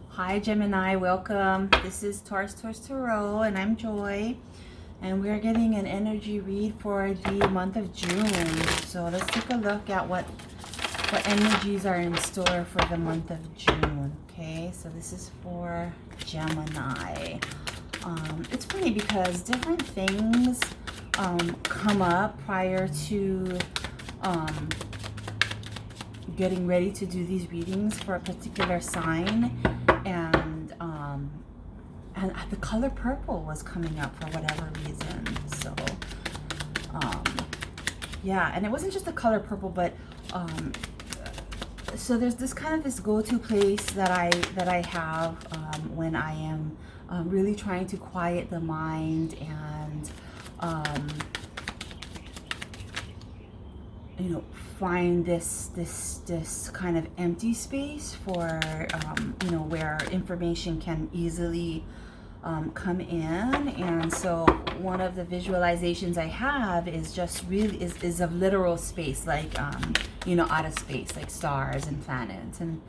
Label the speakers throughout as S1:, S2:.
S1: Hi Gemini, welcome. This is Taurus Tarot and I'm Joy. And we're getting an energy read for the month of June. So let's take a look at what energies are in store for the month of June. Okay, so this is for Gemini. It's funny because different things come up prior to getting ready to do these readings for a particular sign, and the color purple was coming up for whatever reason. So yeah, and it wasn't just the color purple, but so there's this kind of this go-to place that I have when I am really trying to quiet the mind and you know, find this kind of empty space for you know, where information can easily come in. And so one of the visualizations I have is just really is of literal space, like you know, out of space, like stars and planets, and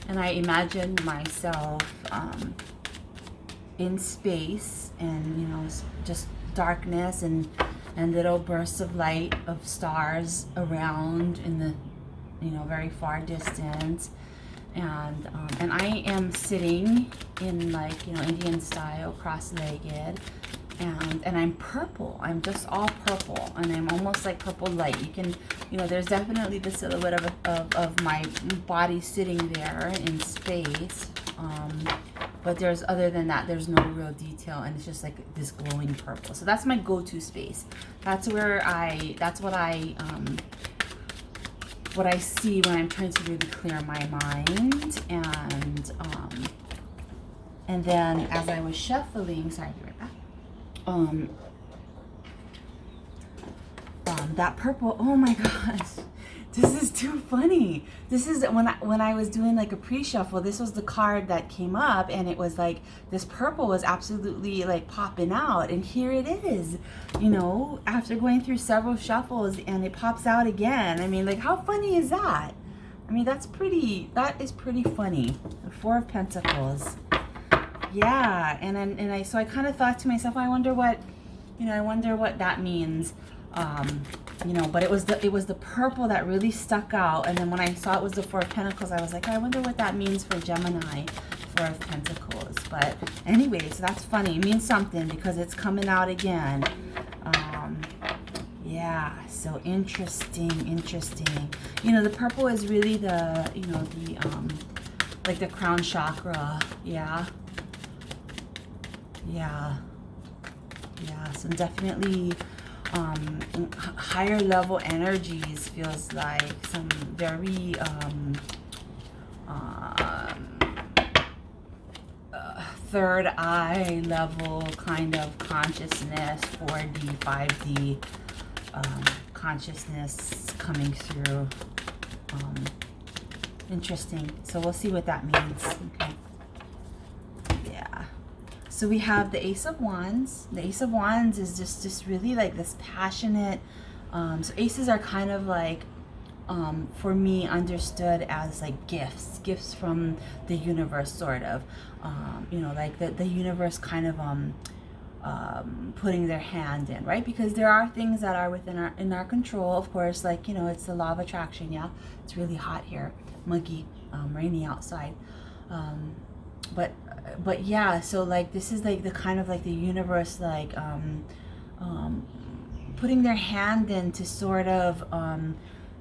S1: I imagine myself in space, and you know, just darkness and little bursts of light of stars around in the, you know, very far distance. And I am sitting in, like, you know, Indian style, cross-legged, and I'm purple. I'm just all purple, and I'm almost like purple light. You can, you know, there's definitely the silhouette of my body sitting there in space. But there's, other than that, there's no real detail, and it's just like this glowing purple. So that's my go-to space. That's where that's what I see when I'm trying to really clear my mind. And then as I was shuffling, sorry, I'll be right back. That purple, oh my gosh, this is too funny. This is when I was doing like a pre-shuffle, this was the card that came up, and it was like this purple was absolutely like popping out, and here it is, you know, after going through several shuffles, and it pops out again. I mean, like, how funny is that? I mean, that is pretty funny. The Four of Pentacles. Yeah, so I kind of thought to myself, I wonder what that means. You know, but it was the purple that really stuck out. And then when I saw it was the Four of Pentacles, I was like, I wonder what that means for Gemini, Four of Pentacles. But anyway, so that's funny. It means something because it's coming out again. Yeah, so interesting. You know, the purple is really the, you know, the like the crown chakra. Yeah, so definitely higher level energies, feels like some very third eye level kind of consciousness, 4D, 5D consciousness coming through. Interesting. So we'll see what that means. Okay. So we have the Ace of Wands. The Ace of Wands is just really like this passionate, so aces are kind of like, for me, understood as like gifts from the universe, sort of. You know, like the universe kind of putting their hand in, right? Because there are things that are within our control, of course, like, you know, it's the law of attraction. Yeah, it's really hot here, muggy, rainy outside. But yeah, so like this is like the kind of like the universe, like putting their hand in to sort of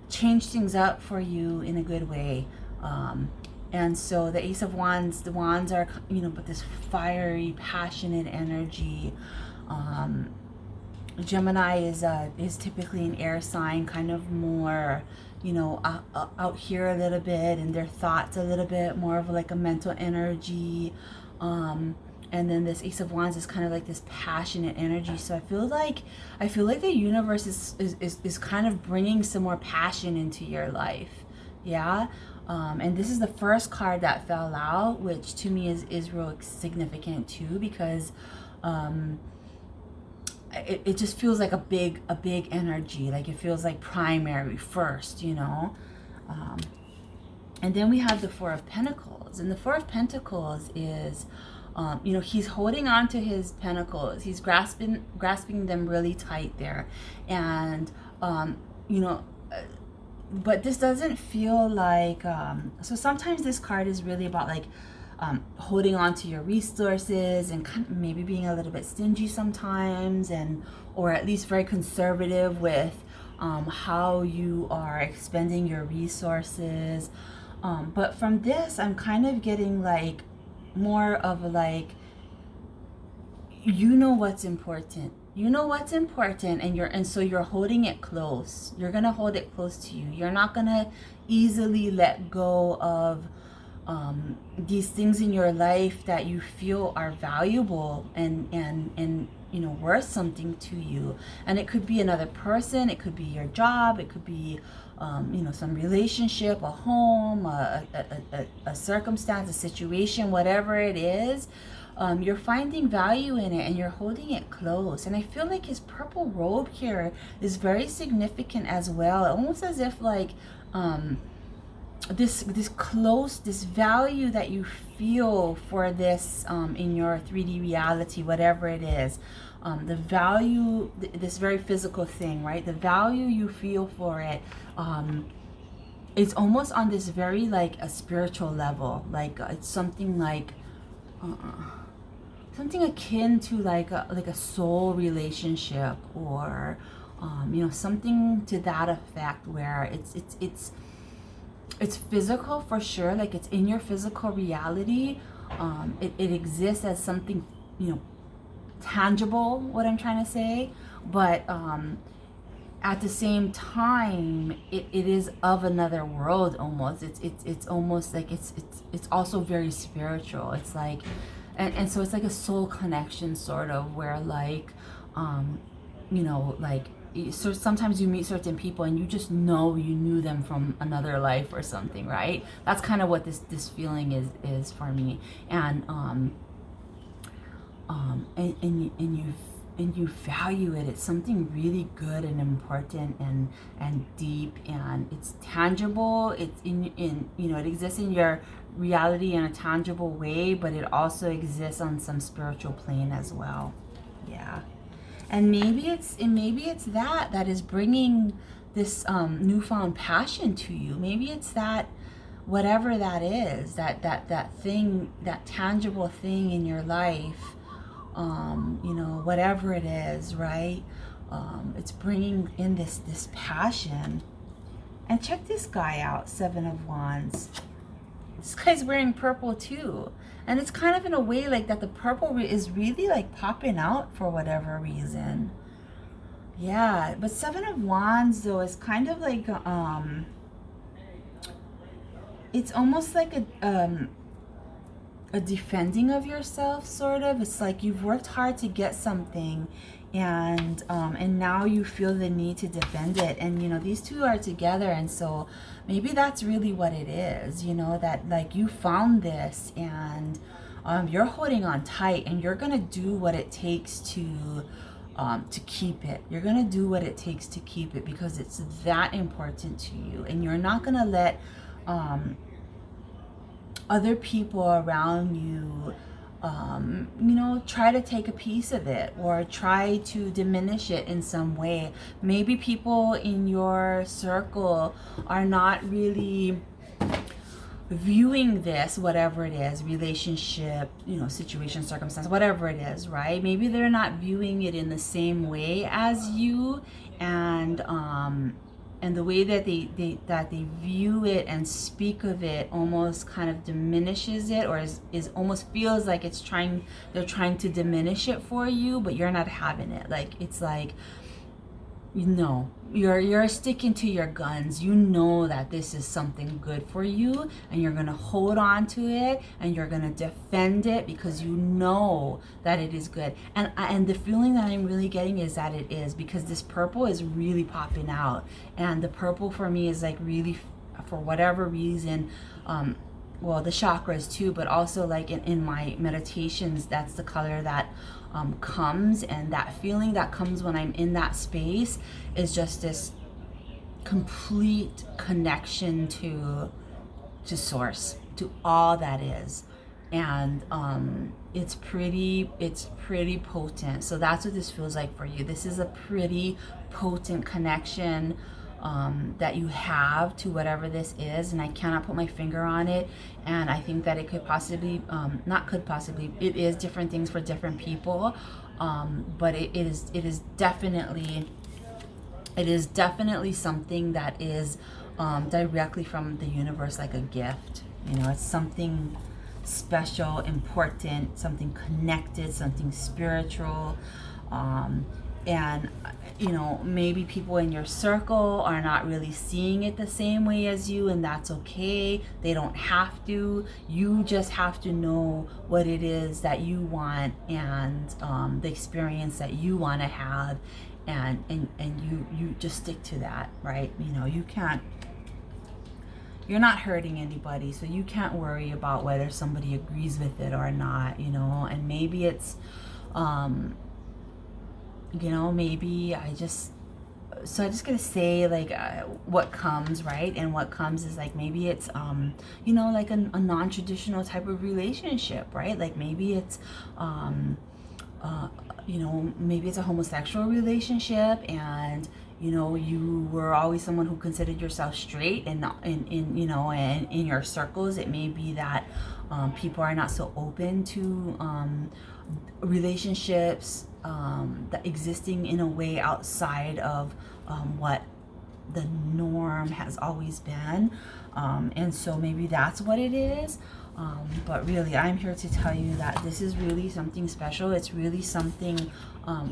S1: change things up for you in a good way. And so the Ace of Wands, the wands are, you know, but this fiery, passionate energy. Gemini is typically an air sign, kind of more, you know, out here a little bit, and their thoughts a little bit more of like a mental energy. And then this Ace of Wands is kind of like this passionate energy. So I feel like the universe is kind of bringing some more passion into your life. Yeah. And this is the first card that fell out, which to me is real significant too, because it just feels like a big energy. Like it feels like primary first, you know. And then we have the Four of Pentacles. And the Four of Pentacles is, you know, he's holding on to his pentacles. He's grasping them really tight there. And, you know, but this doesn't feel like, so sometimes this card is really about like holding on to your resources and kind of maybe being a little bit stingy sometimes, and or at least very conservative with how you are expending your resources. But from this, I'm kind of getting like more of like, you know what's important. You know what's important, and so you're holding it close. You're gonna hold it close to you. You're not gonna easily let go of these things in your life that you feel are valuable and you know, worth something to you. And it could be another person, it could be your job, it could be you know, some relationship, a home, a circumstance, a situation, whatever it is. You're finding value in it and you're holding it close. And I feel like his purple robe here is very significant as well. Almost as if like this close, this value that you feel for this in your 3D reality, whatever it is. The value, this very physical thing, right? The value you feel for it, it's almost on this very like a spiritual level. Like it's something like something akin to like a soul relationship, or you know, something to that effect, where it's physical for sure, like it's in your physical reality. It exists as something, you know, tangible, what I'm trying to say, but at the same time it is of another world almost. It's almost like it's also very spiritual. It's like, and so it's like a soul connection sort of, where like you know, like, so sometimes you meet certain people and you just know you knew them from another life or something, right? That's kind of what this feeling is for me. And you value it. It's something really good and important and deep, and it's tangible. It's in you know, it exists in your reality in a tangible way, but it also exists on some spiritual plane as well. Yeah. And maybe it's that is bringing this newfound passion to you. Maybe it's that, whatever that is, that thing, that tangible thing in your life, you know, whatever it is, right? It's bringing in this passion. And check this guy out, Seven of Wands. This guy's wearing purple too. And it's kind of in a way like that the purple is really like popping out for whatever reason. Yeah, but Seven of Wands though is kind of like it's almost like a defending of yourself, sort of. It's like you've worked hard to get something, and now you feel the need to defend it. And you know, these two are together, and so maybe that's really what it is, you know, that like you found this, and you're holding on tight, and you're gonna do what it takes to keep it. You're gonna do what it takes to keep it, because it's that important to you, and you're not gonna let other people around you you know, try to take a piece of it or try to diminish it in some way. Maybe people in your circle are not really viewing this, whatever it is, relationship, you know, situation, circumstance, whatever it is, right? Maybe they're not viewing it in the same way as you, and the way that they view it and speak of it almost kind of diminishes it, or is almost feels like they're trying to diminish it for you, but you're not having it. Like, it's like, you know, you're sticking to your guns. You know that this is something good for you, and you're gonna hold on to it, and you're gonna defend it because you know that it is good. And the feeling that I'm really getting is that it is, because this purple is really popping out, and the purple for me is like really, for whatever reason, well, the chakras too, but also like in my meditations, that's the color that comes, and that feeling that comes when I'm in that space is just this complete connection to source, to all that is. And it's pretty potent. So that's what this feels like for you. This is a pretty potent connection that you have to whatever this is, and I cannot put my finger on it. And I think that it could possibly, it is different things for different people, but it is definitely something that is directly from the universe, like a gift. You know, it's something special, important, something connected, something spiritual. And you know, maybe people in your circle are not really seeing it the same way as you, and that's okay. They don't have to. You just have to know what it is that you want, and the experience that you want to have, and you just stick to that, right? You know, you're not hurting anybody, so you can't worry about whether somebody agrees with it or not, you know. And maybe it's you know, maybe I'm just gonna say like what comes, right? And what comes is like, maybe it's you know, like a non-traditional type of relationship, right? Like maybe it's you know, maybe it's a homosexual relationship, and you know, you were always someone who considered yourself straight, and in you know, and in your circles it may be that people are not so open to relationships that existing in a way outside of what the norm has always been, and so maybe that's what it is. But really, I'm here to tell you that this is really something special. It's really something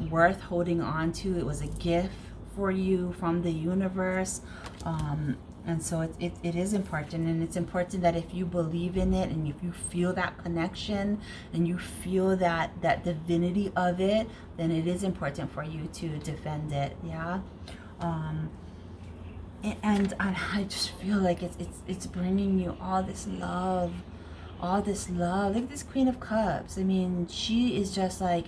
S1: worth holding on to. It was a gift for you from the universe, and so it is important. And it's important that if you believe in it, and if you feel that connection, and you feel that divinity of it, then it is important for you to defend it. Yeah. And I just feel like it's bringing you all this love. Look at this Queen of Cups. I mean, she is just like,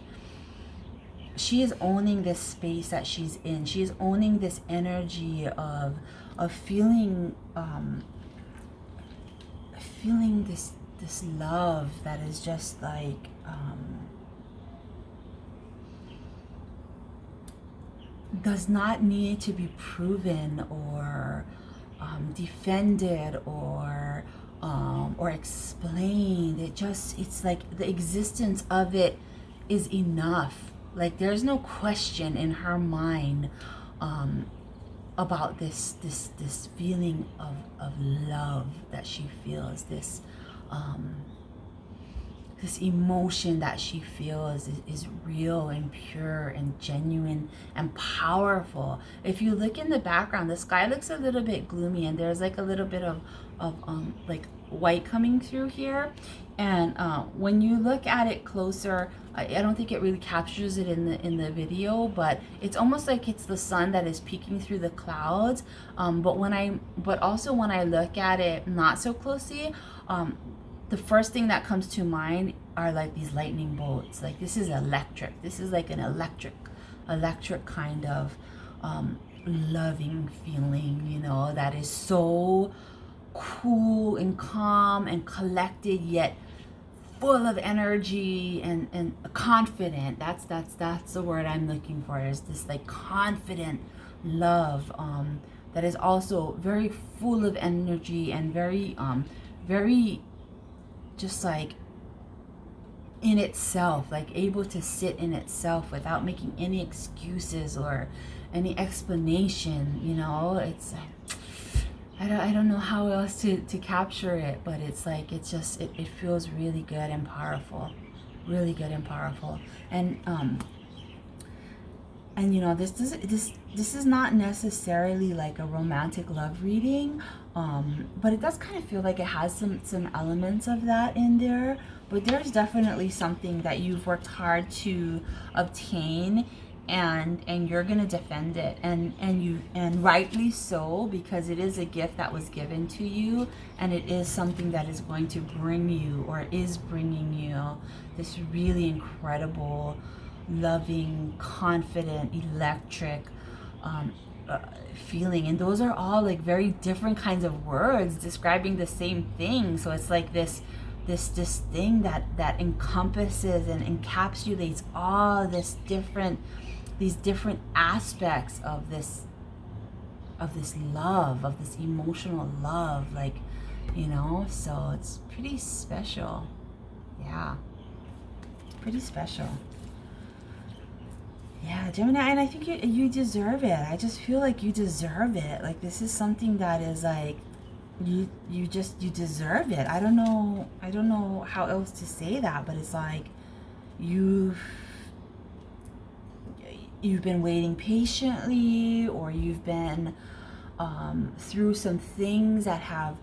S1: she is owning this space that she's in. She is owning this energy of feeling feeling this love that is just like does not need to be proven or defended or explained. It's like the existence of it is enough. Like, there's no question in her mind about this feeling of love that she feels, this emotion that she feels is real and pure and genuine and powerful. If you look in the background, the sky looks a little bit gloomy, and there's like a little bit of like white coming through here. And when you look at it closer, I don't think it really captures it in the video, but it's almost like it's the sun that is peeking through the clouds. But also when I look at it not so closely, the first thing that comes to mind are like these lightning bolts. Like, this is electric. This is like an electric kind of loving feeling, you know, that is so cool and calm and collected, yet full of energy and confident. That's the word I'm looking for, is this like confident love that is also very full of energy and very just like in itself, like able to sit in itself without making any excuses or any explanation, you know. It's I don't know how else to capture it, but it's like, it feels really good and powerful, really good and powerful. And you know, this is not necessarily like a romantic love reading, but it does kind of feel like it has some elements of that in there. But there's definitely something that you've worked hard to obtain, and you're gonna defend it, and rightly so, because it is a gift that was given to you, and it is something that is going to bring you, or is bringing you, this really incredible, loving, confident, electric feeling, and those are all like very different kinds of words describing the same thing. So it's like this thing that encompasses and encapsulates all these different aspects of this love, of this emotional love, like, you know. So it's pretty special. Yeah, it's pretty special. Yeah, Gemini, and I think you deserve it. I just feel like you deserve it. Like, this is something that is like, you deserve it. I don't know how else to say that, but it's like you've been waiting patiently, or you've been through some things that have,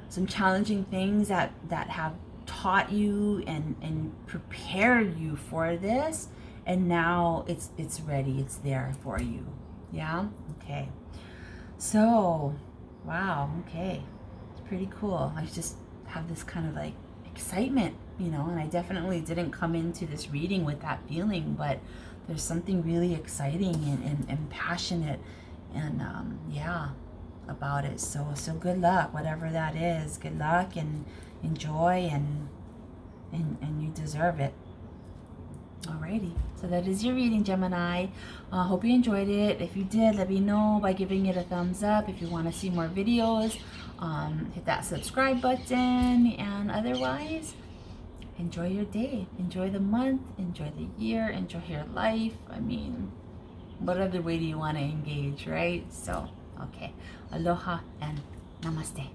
S1: some challenging things that have taught you and prepared you for this, and now it's ready, it's there for you. Yeah. Okay, so wow, okay, it's pretty cool. I just have this kind of like excitement, you know, and I definitely didn't come into this reading with that feeling, but there's something really exciting and passionate and yeah, about it. So good luck, whatever that is. Good luck and enjoy, and you deserve it. Alrighty, so that is your reading, Gemini. Hope you enjoyed it. If you did, let me know by giving it a thumbs up. If you want to see more videos, hit that subscribe button, and otherwise, enjoy your day, enjoy the month, enjoy the year, enjoy your life. I mean, what other way do you want to engage, right? So, okay, aloha and namaste.